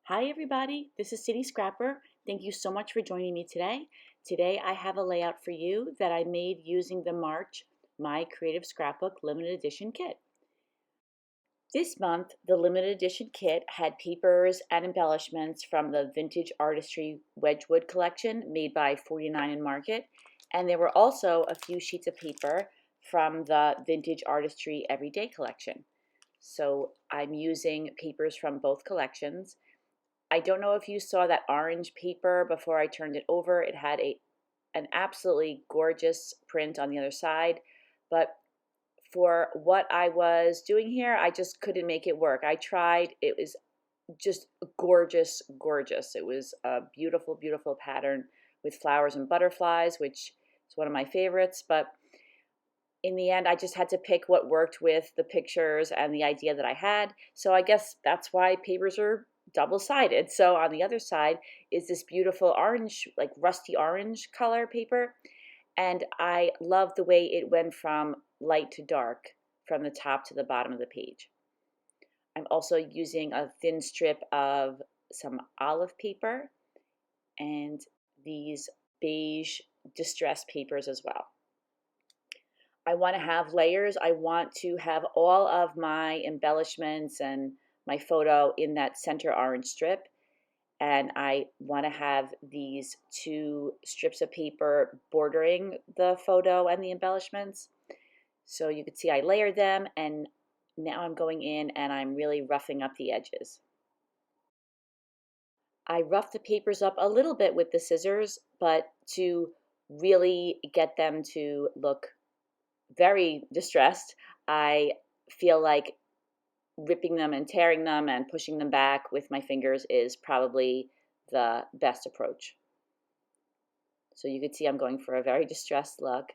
Hi everybody, this is City Scrapper. Thank you so much for joining me today. Today I have a layout for you that I made using the March My Creative Scrapbook limited edition kit. This month, the limited edition kit had papers and embellishments from the vintage Artistry Wedgewood collection made by 49 and Market, and there were also a few sheets of paper from the vintage Artistry Everyday collection. So I'm using papers from both collections. I don't know if you saw that orange paper before I turned it over. It had an absolutely gorgeous print on the other side, but for what I was doing here, I just couldn't make it work. I tried. It was just gorgeous, gorgeous. It was a beautiful, beautiful pattern with flowers and butterflies, which is one of my favorites, but in the end, I just had to pick what worked with the pictures and the idea that I had. So I guess that's why papers are double-sided. So on the other side is this beautiful orange, like rusty orange color paper. And I love the way it went from light to dark from the top to the bottom of the page. I'm also using a thin strip of some olive paper and these beige distress papers as well. I want to have layers. I want to have all of my embellishments and my photo in that center orange strip. And I want to have these two strips of paper bordering the photo and the embellishments. So you can see I layered them, and now I'm going in and I'm really roughing up the edges. I roughed the papers up a little bit with the scissors, but to really get them to look very distressed, I feel like ripping them and tearing them and pushing them back with my fingers is probably the best approach. So you can see I'm going for a very distressed look,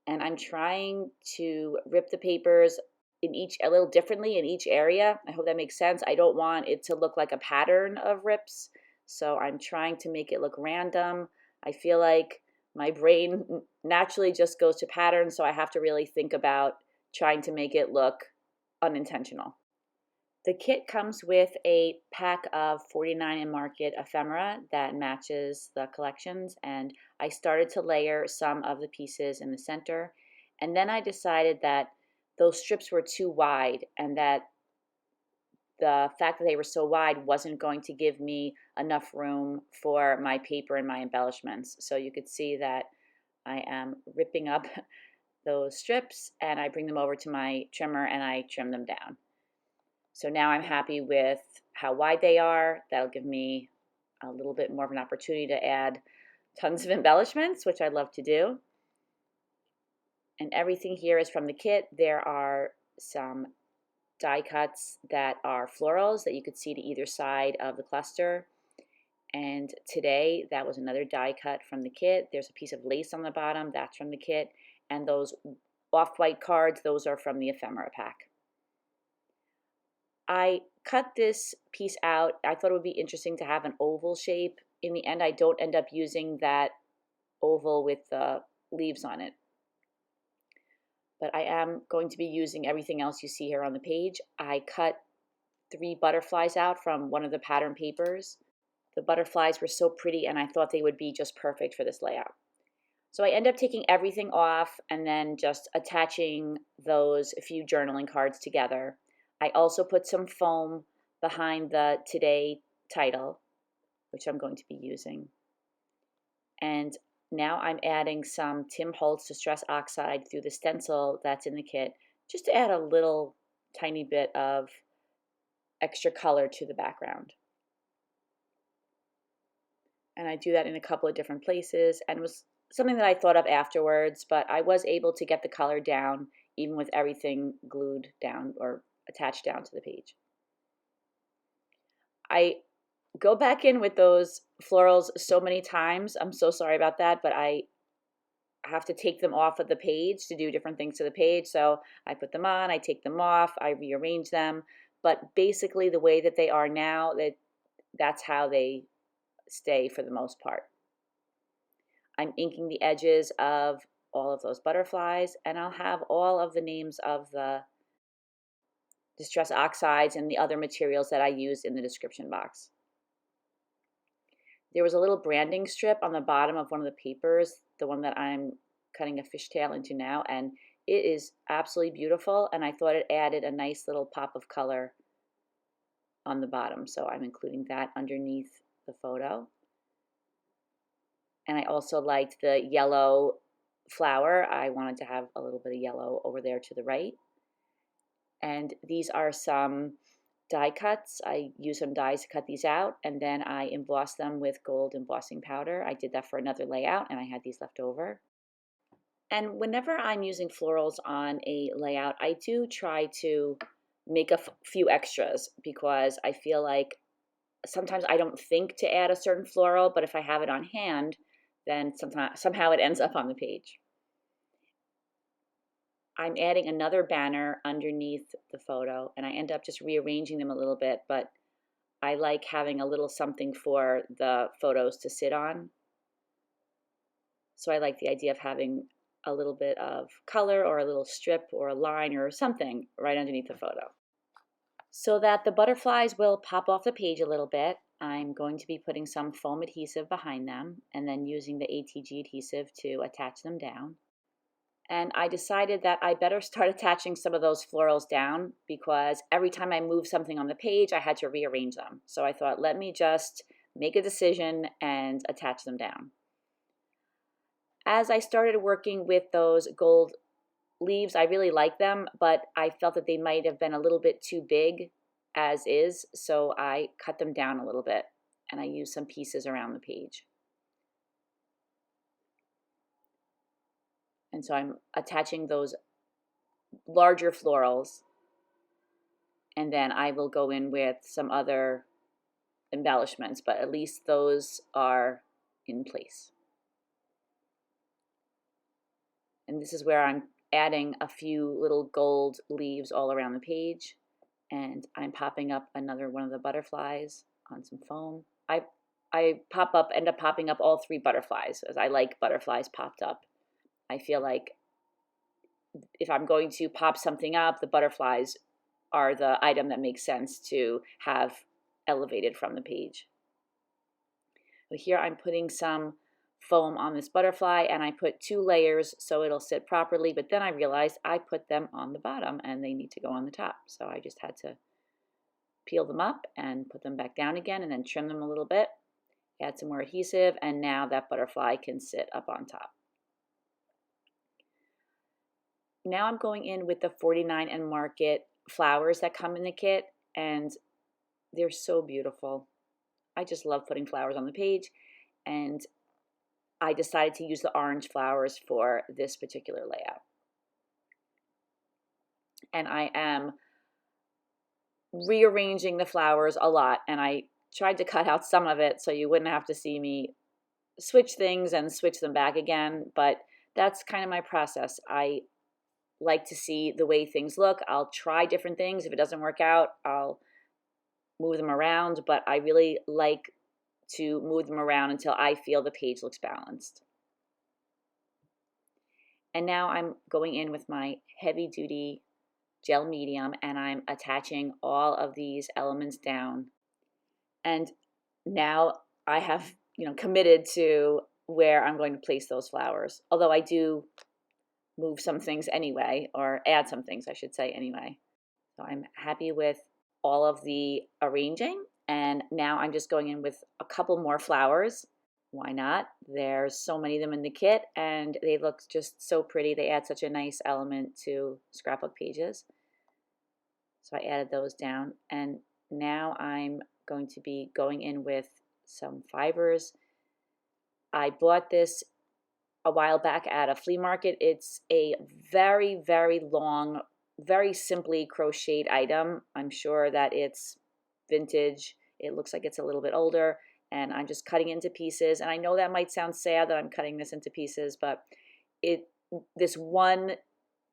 and I'm trying to rip the papers in each a little differently in each area. I hope that makes sense. I don't want it to look like a pattern of rips, so I'm trying to make it look random. I feel like my brain naturally just goes to patterns, so I have to really think about trying to make it look unintentional. The kit comes with a pack of 49 and Market ephemera that matches the collections, and I started to layer some of the pieces in the center, and then I decided that those strips were too wide and that the fact that they were so wide wasn't going to give me enough room for my paper and my embellishments. So you could see that I am ripping up those strips and I bring them over to my trimmer and I trim them down. So now I'm happy with how wide they are. That'll give me a little bit more of an opportunity to add tons of embellishments, which I love to do. And everything here is from the kit. There are some die cuts that are florals that you could see to either side of the cluster. And today that was another die cut from the kit. There's a piece of lace on the bottom, that's from the kit. And those off-white cards, those are from the ephemera pack. I cut this piece out. I thought it would be interesting to have an oval shape. In the end, I don't end up using that oval with the leaves on it. But I am going to be using everything else you see here on the page. I cut 3 butterflies out from one of the pattern papers. The butterflies were so pretty and I thought they would be just perfect for this layout. So I end up taking everything off and then just attaching those few journaling cards together. I also put some foam behind the Today title, which I'm going to be using. And now I'm adding some Tim Holtz Distress Oxide through the stencil that's in the kit, just to add a little tiny bit of extra color to the background. And I do that in a couple of different places, and it was something that I thought of afterwards, but I was able to get the color down even with everything glued down or attached down to the page. I go back in with those florals so many times. I'm so sorry about that, but I have to take them off of the page to do different things to the page. So I put them on, I take them off, I rearrange them. But basically the way that they are now, that's how they stay for the most part. I'm inking the edges of all of those butterflies, and I'll have all of the names of the Distress Oxides and the other materials that I use in the description box. There was a little branding strip on the bottom of one of the papers, the one that I'm cutting a fishtail into now, and it is absolutely beautiful, and I thought it added a nice little pop of color on the bottom, so I'm including that underneath the photo. And I also liked the yellow flower. I wanted to have a little bit of yellow over there to the right. And these are some die cuts. I use some dies to cut these out, and then I emboss them with gold embossing powder. I did that for another layout, and I had these left over. And whenever I'm using florals on a layout, I do try to make a few extras, because I feel like sometimes I don't think to add a certain floral, but if I have it on hand, then somehow it ends up on the page. I'm adding another banner underneath the photo, and I end up just rearranging them a little bit, but I like having a little something for the photos to sit on. So I like the idea of having a little bit of color or a little strip or a line or something right underneath the photo. So that the butterflies will pop off the page a little bit, I'm going to be putting some foam adhesive behind them and then using the ATG adhesive to attach them down. And I decided that I better start attaching some of those florals down, because every time I moved something on the page, I had to rearrange them. So I thought, let me just make a decision and attach them down. As I started working with those gold leaves, I really like them, but I felt that they might have been a little bit too big as is, so I cut them down a little bit, and I used some pieces around the page. And so I'm attaching those larger florals, and then I will go in with some other embellishments, but at least those are in place. And this is where I'm adding a few little gold leaves all around the page, and I'm popping up another one of the butterflies on some foam. I end up popping up all three butterflies, as I like butterflies popped up. I feel like if I'm going to pop something up, the butterflies are the item that makes sense to have elevated from the page. But here I'm putting some foam on this butterfly, and I put 2 layers so it'll sit properly, but then I realized I put them on the bottom and they need to go on the top. So I just had to peel them up and put them back down again, and then trim them a little bit, add some more adhesive, and now that butterfly can sit up on top. Now I'm going in with the 49 and Market flowers that come in the kit, and they're so beautiful. I just love putting flowers on the page, and I decided to use the orange flowers for this particular layout. And I am rearranging the flowers a lot, and I tried to cut out some of it so you wouldn't have to see me switch things and switch them back again, but that's kind of my process. I like to see the way things look. I'll try different things. If it doesn't work out, I'll move them around, but I really like to move them around until I feel the page looks balanced. And now I'm going in with my heavy duty gel medium, and I'm attaching all of these elements down. And now I have, committed to where I'm going to place those flowers. Although I do move some things anyway, or add some things, I should say, anyway. So I'm happy with all of the arranging, and now I'm just going in with a couple more flowers. Why not? There's so many of them in the kit, and they look just so pretty. They add such a nice element to scrapbook pages. So I added those down, and now I'm going to be going in with some fibers. I bought this a while back at a flea market. It's a very, very long, very simply crocheted item. I'm sure that it's vintage. It looks like it's a little bit older, and I'm just cutting into pieces. And I know that might sound sad that I'm cutting this into pieces, but this one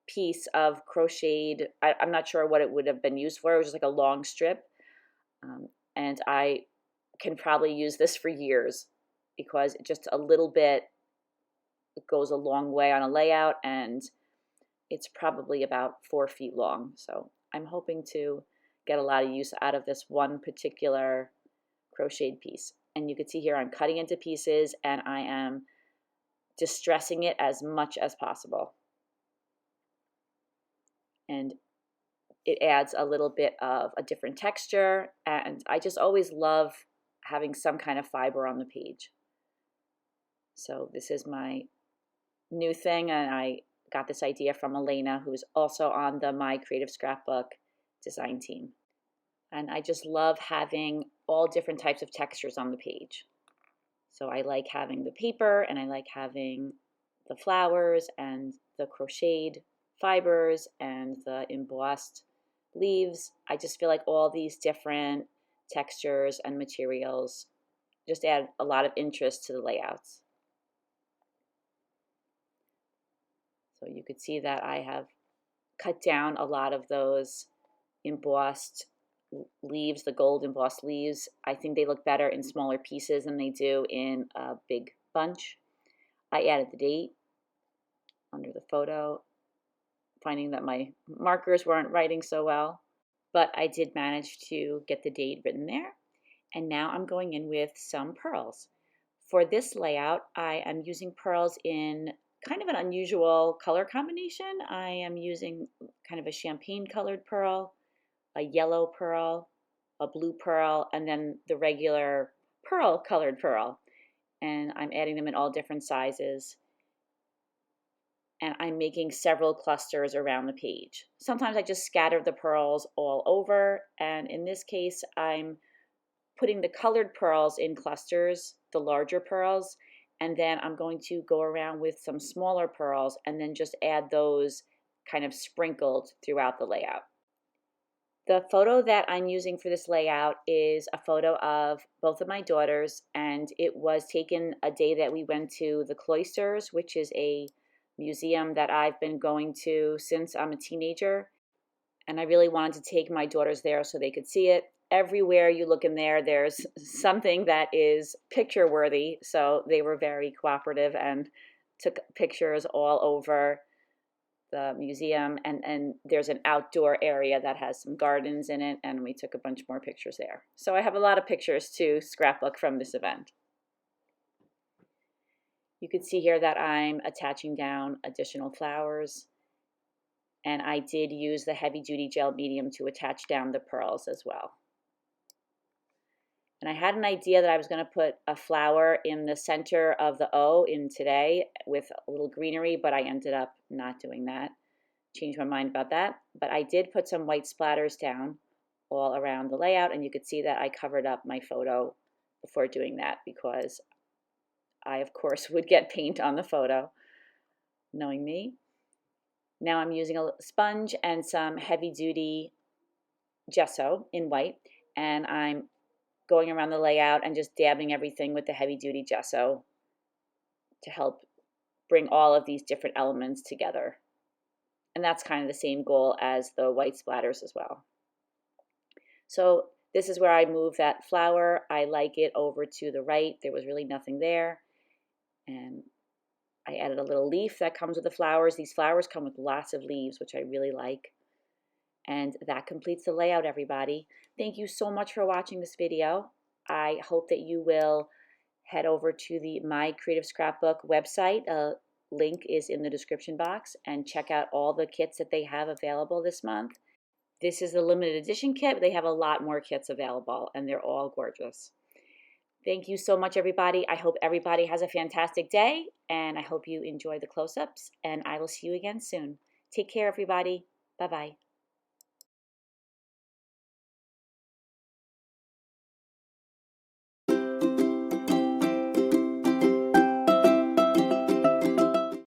piece of crocheted, I'm not sure what it would have been used for. It was just like a long strip. And I can probably use this for years, because just a little bit goes a long way on a layout, and it's probably about 4 feet long. So I'm hoping to get a lot of use out of this one particular crocheted piece. And you can see here I'm cutting into pieces and I am distressing it as much as possible. And it adds a little bit of a different texture, and I just always love having some kind of fiber on the page. So this is my new thing, and I got this idea from Elena, who's also on the My Creative Scrapbook design team. And I just love having all different types of textures on the page. So I like having the paper, and I like having the flowers and the crocheted fibers and the embossed leaves. I just feel like all these different textures and materials just add a lot of interest to the layouts. So you could see that I have cut down a lot of those embossed leaves, the gold embossed leaves. I think they look better in smaller pieces than they do in a big bunch. I added the date under the photo, finding that my markers weren't writing so well, but I did manage to get the date written there. And now I'm going in with some pearls. For this layout, I am using pearls in kind of an unusual color combination. I am using kind of a champagne colored pearl, a yellow pearl, a blue pearl, and then the regular pearl colored pearl. And I'm adding them in all different sizes. And I'm making several clusters around the page. Sometimes I just scatter the pearls all over, and in this case, I'm putting the colored pearls in clusters, the larger pearls, and then I'm going to go around with some smaller pearls and then just add those kind of sprinkled throughout the layout. The photo that I'm using for this layout is a photo of both of my daughters, and it was taken a day that we went to the Cloisters, which is a museum that I've been going to since I'm a teenager. And I really wanted to take my daughters there so they could see it. Everywhere you look in there, there's something that is picture worthy. So they were very cooperative and took pictures all over the museum. And there's an outdoor area that has some gardens in it, and we took a bunch more pictures there. So I have a lot of pictures to scrapbook from this event. You can see here that I'm attaching down additional flowers. And I did use the heavy duty gel medium to attach down the pearls as well. And I had an idea that I was going to put a flower in the center of the O in today with a little greenery, but I ended up not doing that. Changed my mind about that. But I did put some white splatters down all around the layout, and you could see that I covered up my photo before doing that because I, of course, would get paint on the photo, knowing me. Now I'm using a sponge and some heavy-duty gesso in white, and I'm going around the layout and just dabbing everything with the heavy-duty gesso to help bring all of these different elements together. And that's kind of the same goal as the white splatters as well. So this is where I move that flower. I like it over to the right. There was really nothing there. And I added a little leaf that comes with the flowers. These flowers come with lots of leaves, which I really like. And that completes the layout, everybody. Thank you so much for watching this video. I hope that you will head over to the My Creative Scrapbook website. A link is in the description box, and check out all the kits that they have available this month. This is the limited edition kit. They have a lot more kits available, and they're all gorgeous. Thank you so much, everybody. I hope everybody has a fantastic day, and I hope you enjoy the close-ups, and I will see you again soon. Take care, everybody. Bye-bye.